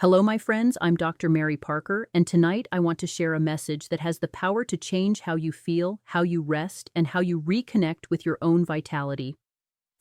Hello, my friends. I'm Dr. Mary Parker, and tonight I want to share a message that has the power to change how you feel, how you rest, and how you reconnect with your own vitality.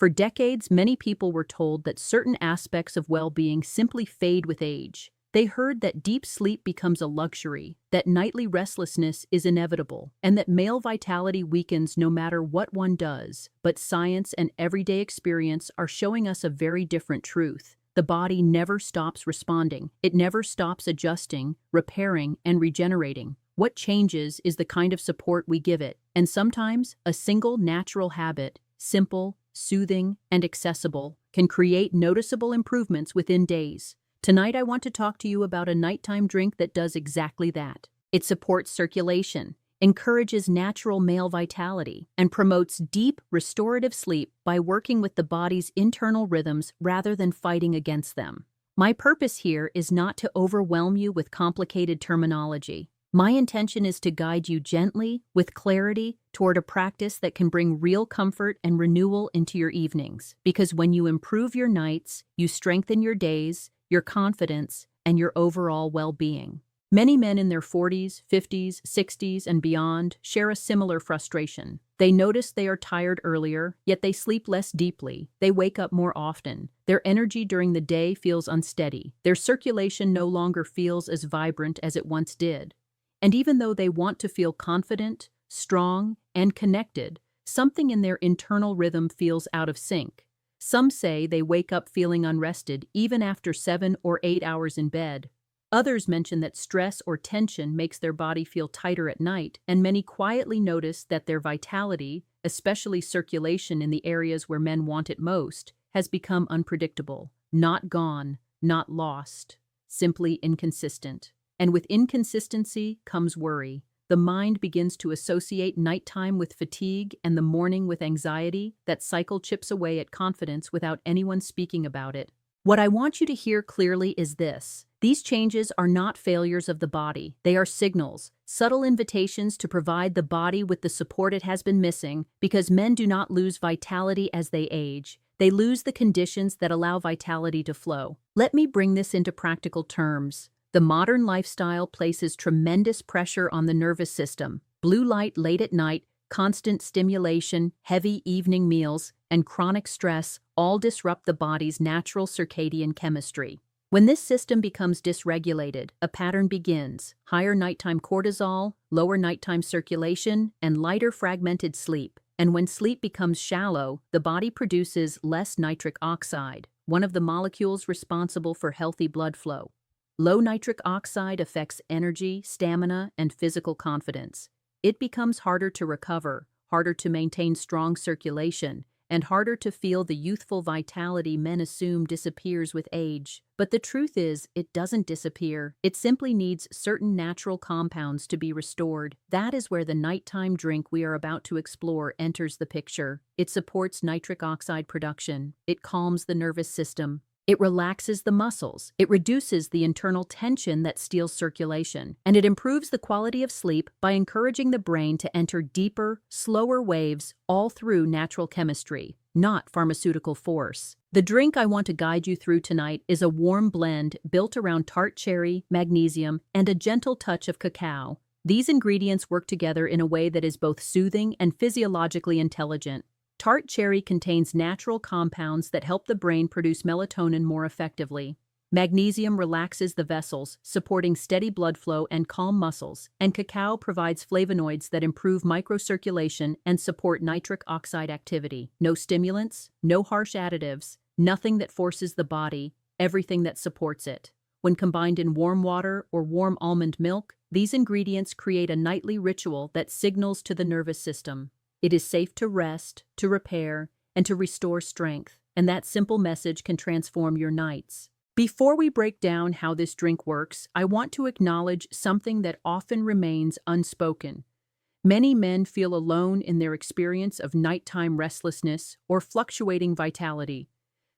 For decades, many people were told that certain aspects of well-being simply fade with age. They heard that deep sleep becomes a luxury, that nightly restlessness is inevitable, and that male vitality weakens no matter what one does. But science and everyday experience are showing us a very different truth. The body never stops responding. It never stops adjusting, repairing, and regenerating. What changes is the kind of support we give it, and sometimes a single natural habit, simple, soothing, and accessible, can create noticeable improvements within days. Tonight I want to talk to you about a nighttime drink that does exactly that. It supports circulation, encourages natural male vitality, and promotes deep, restorative sleep by working with the body's internal rhythms rather than fighting against them. My purpose here is not to overwhelm you with complicated terminology. My intention is to guide you gently, with clarity, toward a practice that can bring real comfort and renewal into your evenings. Because when you improve your nights, you strengthen your days, your confidence, and your overall well-being. Many men in their 40s, 50s, 60s, and beyond share a similar frustration. They notice they are tired earlier, yet they sleep less deeply. They wake up more often. Their energy during the day feels unsteady. Their circulation no longer feels as vibrant as it once did. And even though they want to feel confident, strong, and connected, something in their internal rhythm feels out of sync. Some say they wake up feeling unrested even after 7 or 8 hours in bed. Others mention that stress or tension makes their body feel tighter at night, and many quietly notice that their vitality, especially circulation in the areas where men want it most, has become unpredictable. Not gone, not lost, simply inconsistent. And with inconsistency comes worry. The mind begins to associate nighttime with fatigue and the morning with anxiety. That cycle chips away at confidence without anyone speaking about it. What I want you to hear clearly is this. These changes are not failures of the body. They are signals, subtle invitations to provide the body with the support it has been missing, because men do not lose vitality as they age. They lose the conditions that allow vitality to flow. Let me bring this into practical terms. The modern lifestyle places tremendous pressure on the nervous system. Blue light late at night, constant stimulation, heavy evening meals, and chronic stress all disrupt the body's natural circadian chemistry. When this system becomes dysregulated, a pattern begins: higher nighttime cortisol, lower nighttime circulation, and lighter fragmented sleep. And when sleep becomes shallow, the body produces less nitric oxide, one of the molecules responsible for healthy blood flow. Low nitric oxide affects energy, stamina, and physical confidence. It becomes harder to recover, harder to maintain strong circulation, and harder to feel the youthful vitality men assume disappears with age. But the truth is, it doesn't disappear. It simply needs certain natural compounds to be restored. That is where the nighttime drink we are about to explore enters the picture. It supports nitric oxide production. It calms the nervous system. It relaxes the muscles, it reduces the internal tension that steals circulation, and it improves the quality of sleep by encouraging the brain to enter deeper, slower waves all through natural chemistry, not pharmaceutical force. The drink I want to guide you through tonight is a warm blend built around tart cherry, magnesium, and a gentle touch of cacao. These ingredients work together in a way that is both soothing and physiologically intelligent. Tart cherry contains natural compounds that help the brain produce melatonin more effectively. Magnesium relaxes the vessels, supporting steady blood flow and calm muscles, and cacao provides flavonoids that improve microcirculation and support nitric oxide activity. No stimulants, no harsh additives, nothing that forces the body, everything that supports it. When combined in warm water or warm almond milk, these ingredients create a nightly ritual that signals to the nervous system. It is safe to rest, to repair, and to restore strength, and that simple message can transform your nights. Before we break down how this drink works, I want to acknowledge something that often remains unspoken. Many men feel alone in their experience of nighttime restlessness or fluctuating vitality.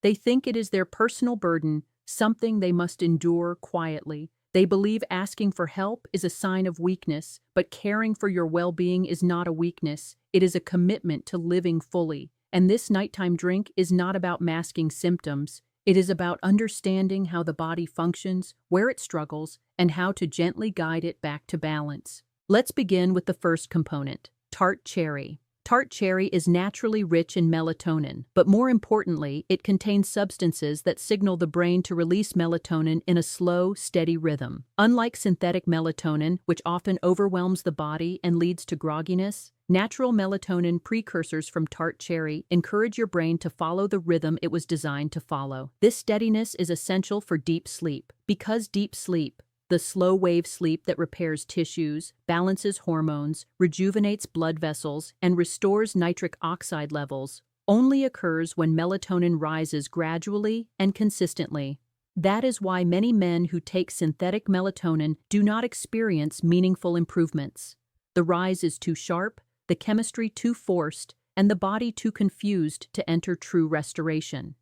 They think it is their personal burden, something they must endure quietly. They believe asking for help is a sign of weakness, but caring for your well-being is not a weakness. It is a commitment to living fully. And this nighttime drink is not about masking symptoms. It is about understanding how the body functions, where it struggles, and how to gently guide it back to balance. Let's begin with the first component, tart cherry. Tart cherry is naturally rich in melatonin, but more importantly, it contains substances that signal the brain to release melatonin in a slow, steady rhythm. Unlike synthetic melatonin, which often overwhelms the body and leads to grogginess, natural melatonin precursors from tart cherry encourage your brain to follow the rhythm it was designed to follow. This steadiness is essential for deep sleep. Because deep sleep, the slow-wave sleep that repairs tissues, balances hormones, rejuvenates blood vessels, and restores nitric oxide levels, only occurs when melatonin rises gradually and consistently. That is why many men who take synthetic melatonin do not experience meaningful improvements. The rise is too sharp, the chemistry too forced, and the body too confused to enter true restoration.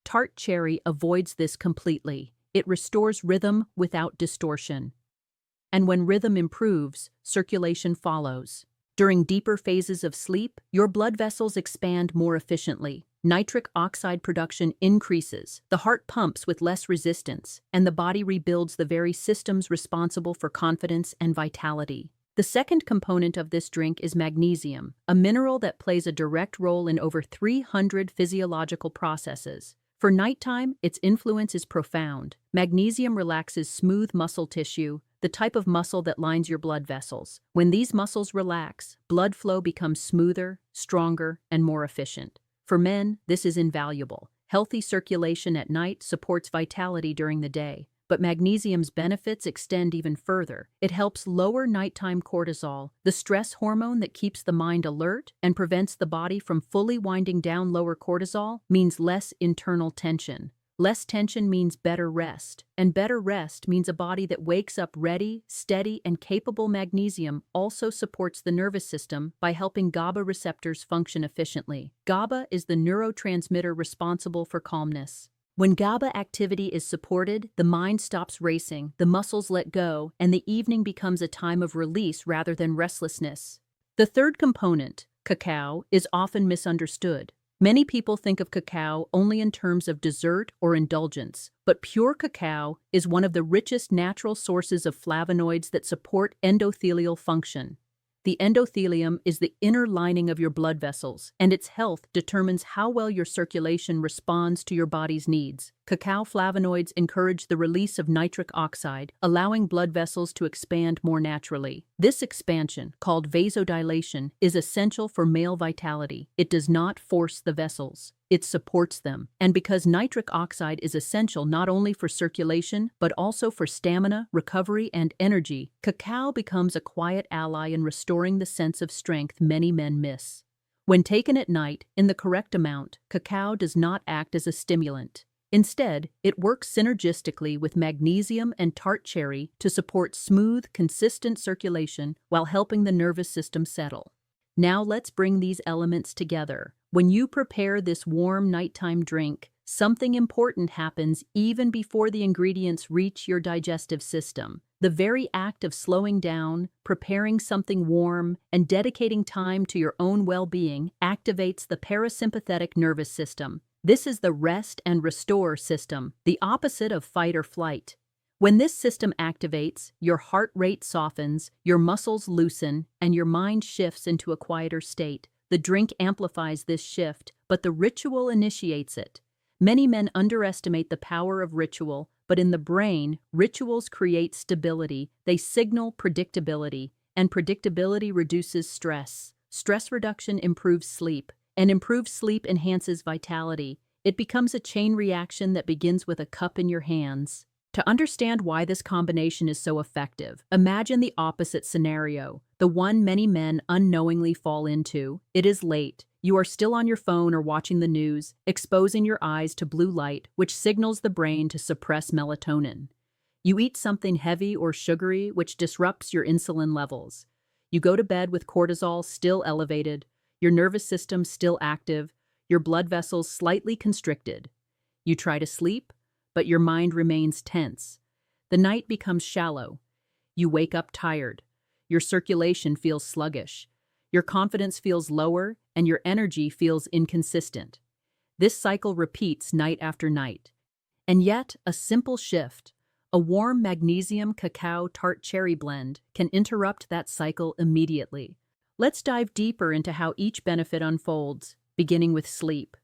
Tart cherry avoids this completely. It restores rhythm without distortion. And when rhythm improves, circulation follows. During deeper phases of sleep, your blood vessels expand more efficiently. Nitric oxide production increases, the heart pumps with less resistance, and the body rebuilds the very systems responsible for confidence and vitality. The second component of this drink is magnesium, a mineral that plays a direct role in over 300 physiological processes. For nighttime, its influence is profound. Magnesium relaxes smooth muscle tissue, the type of muscle that lines your blood vessels. When these muscles relax, blood flow becomes smoother, stronger, and more efficient. For men, this is invaluable. Healthy circulation at night supports vitality during the day. But magnesium's benefits extend even further. It helps lower nighttime cortisol, the stress hormone that keeps the mind alert and prevents the body from fully winding down. Lower cortisol means less internal tension. Less tension means better rest, and better rest means a body that wakes up ready, steady, and capable. Magnesium also supports the nervous system by helping GABA receptors function efficiently. GABA is the neurotransmitter responsible for calmness. When GABA activity is supported, the mind stops racing, the muscles let go, and the evening becomes a time of release rather than restlessness. The third component, cacao, is often misunderstood. Many people think of cacao only in terms of dessert or indulgence, but pure cacao is one of the richest natural sources of flavonoids that support endothelial function. The endothelium is the inner lining of your blood vessels, and its health determines how well your circulation responds to your body's needs. Cacao flavonoids encourage the release of nitric oxide, allowing blood vessels to expand more naturally. This expansion, called vasodilation, is essential for male vitality. It does not force the vessels. It supports them. And because nitric oxide is essential not only for circulation, but also for stamina, recovery, and energy, cacao becomes a quiet ally in restoring the sense of strength many men miss. When taken at night, in the correct amount, cacao does not act as a stimulant. Instead, it works synergistically with magnesium and tart cherry to support smooth, consistent circulation while helping the nervous system settle. Now let's bring these elements together. When you prepare this warm nighttime drink, something important happens even before the ingredients reach your digestive system. The very act of slowing down, preparing something warm, and dedicating time to your own well-being activates the parasympathetic nervous system. This is the rest and restore system, the opposite of fight or flight. When this system activates, your heart rate softens, your muscles loosen, and your mind shifts into a quieter state. The drink amplifies this shift, but the ritual initiates it. Many men underestimate the power of ritual, but in the brain, rituals create stability, they signal predictability, and predictability reduces stress. Stress reduction improves sleep, and improved sleep enhances vitality. It becomes a chain reaction that begins with a cup in your hands. To understand why this combination is so effective, imagine the opposite scenario, the one many men unknowingly fall into. It is late. You are still on your phone or watching the news, exposing your eyes to blue light, which signals the brain to suppress melatonin. You eat something heavy or sugary, which disrupts your insulin levels. You go to bed with cortisol still elevated, your nervous system still active, your blood vessels slightly constricted. You try to sleep, but your mind remains tense. The night becomes shallow. You wake up tired. Your circulation feels sluggish. Your confidence feels lower, and your energy feels inconsistent. This cycle repeats night after night. And yet, a simple shift, a warm magnesium cacao tart cherry blend, can interrupt that cycle immediately. Let's dive deeper into how each benefit unfolds, beginning with sleep.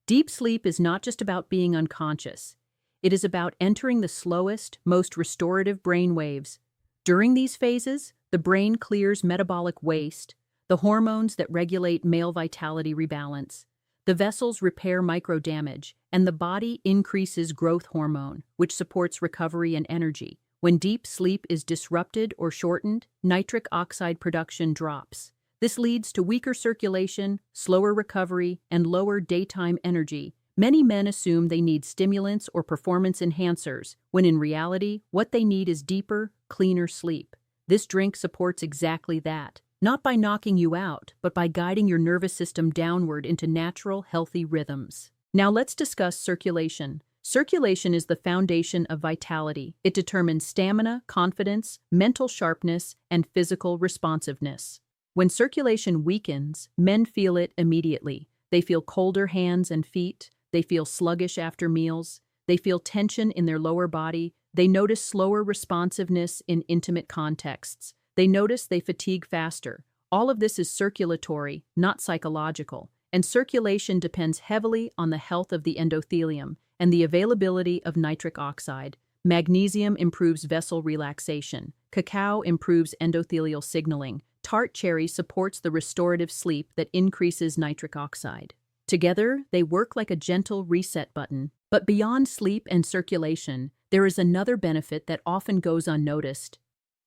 Deep sleep is not just about being unconscious. It is about entering the slowest, most restorative brain waves. During these phases, the brain clears metabolic waste, the hormones that regulate male vitality rebalance. The vessels repair microdamage, and the body increases growth hormone, which supports recovery and energy. When deep sleep is disrupted or shortened, nitric oxide production drops. This leads to weaker circulation, slower recovery, and lower daytime energy. Many men assume they need stimulants or performance enhancers, when in reality, what they need is deeper, cleaner sleep. This drink supports exactly that, not by knocking you out, but by guiding your nervous system downward into natural, healthy rhythms. Now let's discuss circulation. Circulation is the foundation of vitality. It determines stamina, confidence, mental sharpness, and physical responsiveness. When circulation weakens, men feel it immediately. They feel colder hands and feet. They feel sluggish after meals. They feel tension in their lower body. They notice slower responsiveness in intimate contexts. They notice they fatigue faster. All of this is circulatory, not psychological. And circulation depends heavily on the health of the endothelium and the availability of nitric oxide. Magnesium improves vessel relaxation. Cacao improves endothelial signaling. Tart cherry supports the restorative sleep that increases nitric oxide. Together, they work like a gentle reset button. But beyond sleep and circulation, there is another benefit that often goes unnoticed: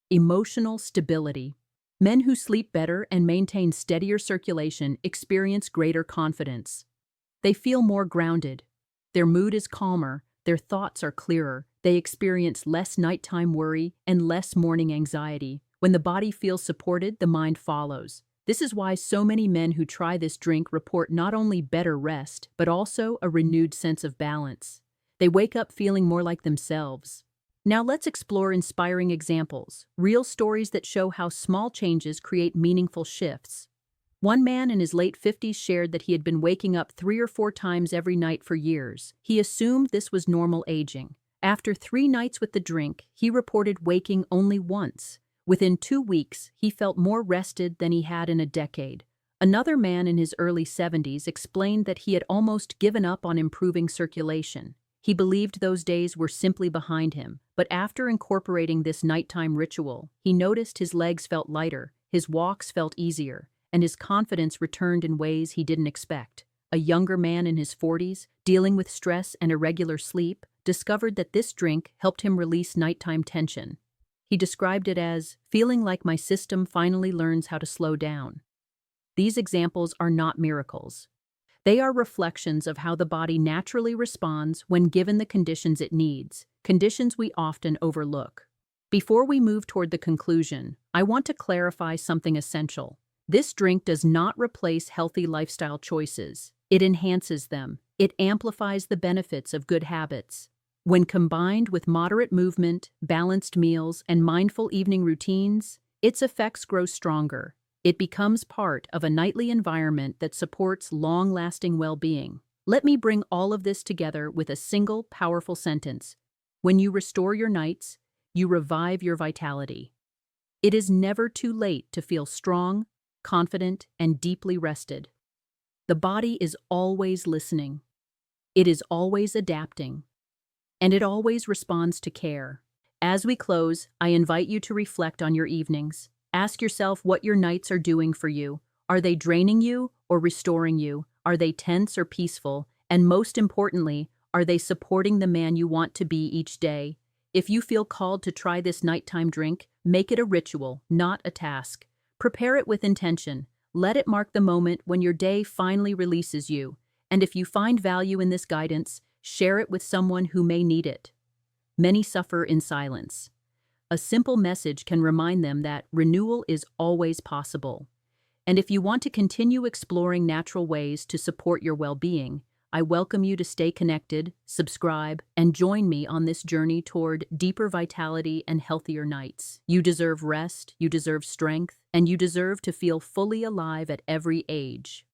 emotional stability. Men who sleep better and maintain steadier circulation experience greater confidence. They feel more grounded. Their mood is calmer, their thoughts are clearer, they experience less nighttime worry and less morning anxiety. When the body feels supported, the mind follows. This is why so many men who try this drink report not only better rest, but also a renewed sense of balance. They wake up feeling more like themselves. Now let's explore inspiring examples, real stories that show how small changes create meaningful shifts. One man in his late 50s shared that he had been waking up 3 or 4 times every night for years. He assumed this was normal aging. After 3 nights with the drink, he reported waking only once. Within 2 weeks, he felt more rested than he had in a decade. Another man in his early 70s explained that he had almost given up on improving circulation. He believed those days were simply behind him, but after incorporating this nighttime ritual, he noticed his legs felt lighter, his walks felt easier, and his confidence returned in ways he didn't expect. A younger man in his 40s, dealing with stress and irregular sleep, discovered that this drink helped him release nighttime tension. He described it as feeling like my system finally learns how to slow down. These examples are not miracles. They are reflections of how the body naturally responds when given the conditions it needs, conditions we often overlook. Before we move toward the conclusion, I want to clarify something essential. This drink does not replace healthy lifestyle choices. It enhances them. It amplifies the benefits of good habits. When combined with moderate movement, balanced meals, and mindful evening routines, its effects grow stronger. It becomes part of a nightly environment that supports long-lasting well-being. Let me bring all of this together with a single, powerful sentence. When you restore your nights, you revive your vitality. It is never too late to feel strong, confident, and deeply rested. The body is always listening. It is always adapting. And it always responds to care. As we close, I invite you to reflect on your evenings. Ask yourself what your nights are doing for you. Are they draining you or restoring you? Are they tense or peaceful? And most importantly, are they supporting the man you want to be each day? If you feel called to try this nighttime drink, make it a ritual, not a task. Prepare it with intention. Let it mark the moment when your day finally releases you. And if you find value in this guidance, share it with someone who may need it. Many suffer in silence. A simple message can remind them that renewal is always possible. And if you want to continue exploring natural ways to support your well-being, I welcome you to stay connected, subscribe, and join me on this journey toward deeper vitality and healthier nights. You deserve rest, you deserve strength, and you deserve to feel fully alive at every age.